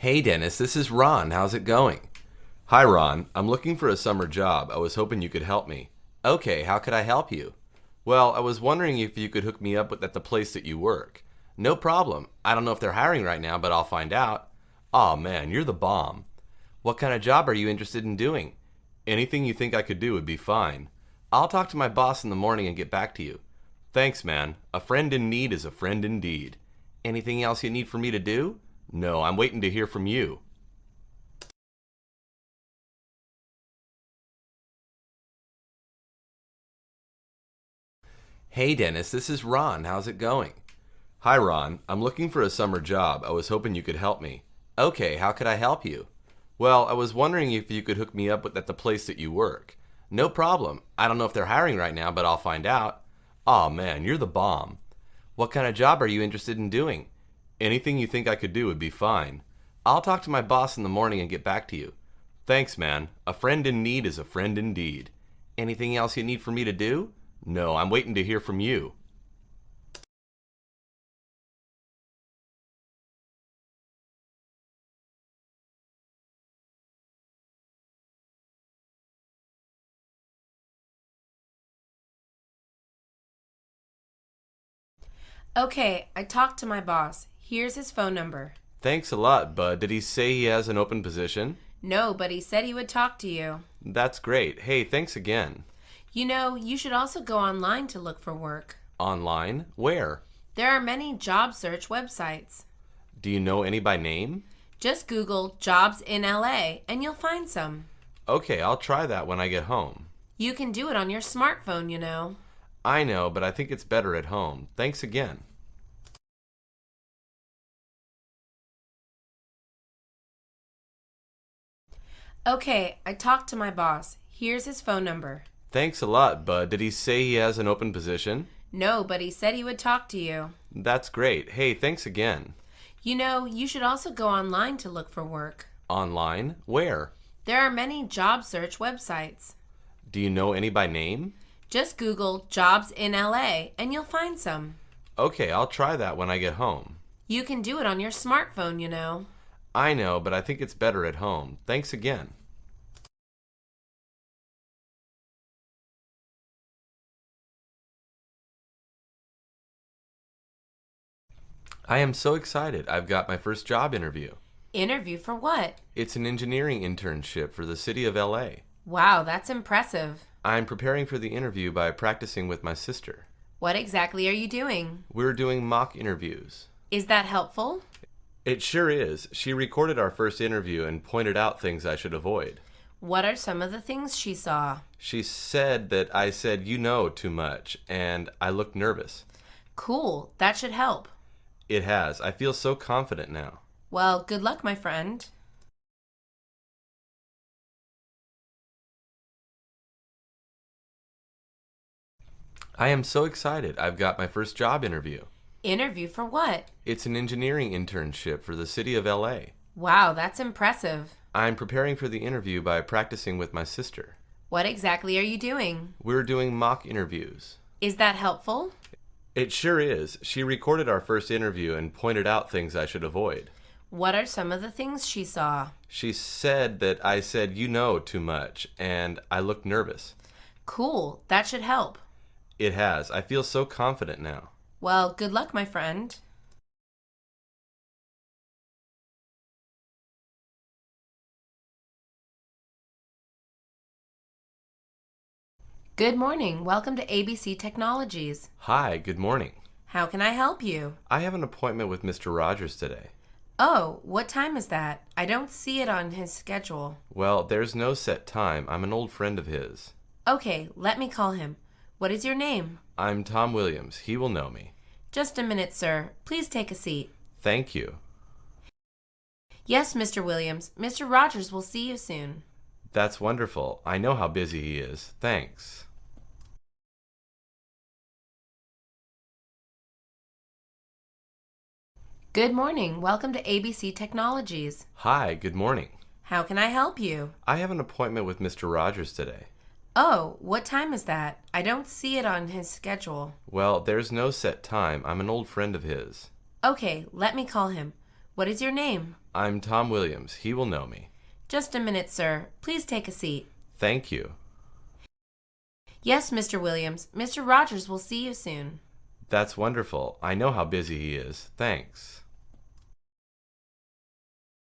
Hey Dennis, this is Ron. How's it going? Hi Ron, I'm looking for a summer job. I was hoping you could help me. Okay, how could I help you? Well, I was wondering if you could hook me up at the place that you work. No problem. I don't know if they're hiring right now, but I'll find out. Aw man, you're the bomb. What kind of job are you interested in doing? Anything you think I could do would be fine. I'll talk to my boss in the morning and get back to you. Thanks, man. A friend in need is a friend indeed. Anything else you need for me to do? No, I'm waiting to hear from you. Hey Dennis, this is Ron. How's it going? Hi Ron, I'm looking for a summer job. I was hoping you could help me. Okay, how could I help you? Well, I was wondering if you could hook me up at the place that you work. No problem. I don't know if they're hiring right now, but I'll find out. Aw man, you're the bomb. What kind of job are you interested in doing? Anything you think I could do would be fine. I'll talk to my boss in the morning and get back to you. Thanks, man. A friend in need is a friend indeed. Anything else you need for me to do? No, I'm waiting to hear from you. Okay, I talked to my boss. Here's his phone number. Thanks a lot, bud. Did he say he has an open position? No, but he said he would talk to you. That's great. Hey, thanks again. You know, you should also go online to look for work. Online? Where? There are many job search websites. Do you know any by name? Just Google jobs in LA and you'll find some. Okay, I'll try that when I get home. You can do it on your smartphone, you know. I know, but I think it's better at home. Thanks again. Okay, I talked to my boss. Here's his phone number. Thanks a lot, bud. Did he say he has an open position? No, but he said he would talk to you. That's great. Hey, thanks again. You know, you should also go online to look for work. Online? Where? There are many job search websites. Do you know any by name? Just Google jobs in LA and you'll find some. Okay, I'll try that when I get home. You can do it on your smartphone, you know. I know, but I think it's better at home. Thanks again. I am so excited. I've got my first job interview. Interview for what? It's an engineering internship for the city of LA. Wow, that's impressive. I'm preparing for the interview by practicing with my sister. What exactly are you doing? We're doing mock interviews. Is that helpful? It sure is. She recorded our first interview and pointed out things I should avoid. What are some of the things she saw? She said that I said you know too much, and I looked nervous. Cool, that should help. It has. I feel so confident now. Well, good luck, my friend. I am so excited. I've got my first job interview. Interview for what? It's an engineering internship for the city of LA. Wow, that's impressive. I'm preparing for the interview by practicing with my sister. What exactly are you doing? We're doing mock interviews. Is that helpful? It sure is. She recorded our first interview and pointed out things I should avoid. What are some of the things she saw? She said that I said you know too much, and I looked nervous. Cool, that should help. It has. I feel so confident now. Well, good luck, my friend. Good morning. Welcome to ABC Technologies. Hi, good morning. How can I help you? I have an appointment with Mr. Rogers today. Oh, what time is that? I don't see it on his schedule. Well, there's no set time. I'm an old friend of his. Okay, let me call him. What is your name? I'm Tom Williams. He will know me. Just a minute, sir. Please take a seat. Thank you. Yes, Mr. Williams. Mr. Rogers will see you soon. That's wonderful. I know how busy he is. Thanks. Good morning. Welcome to ABC Technologies. Hi, good morning. How can I help you? I have an appointment with Mr. Rogers today. Oh, what time is that? I don't see it on his schedule. Well, there's no set time. I'm an old friend of his. Okay, let me call him. What is your name? I'm Tom Williams. He will know me. Just a minute, sir. Please take a seat. Thank you. Yes, Mr. Williams. Mr. Rogers will see you soon. That's wonderful. I know how busy he is. Thanks.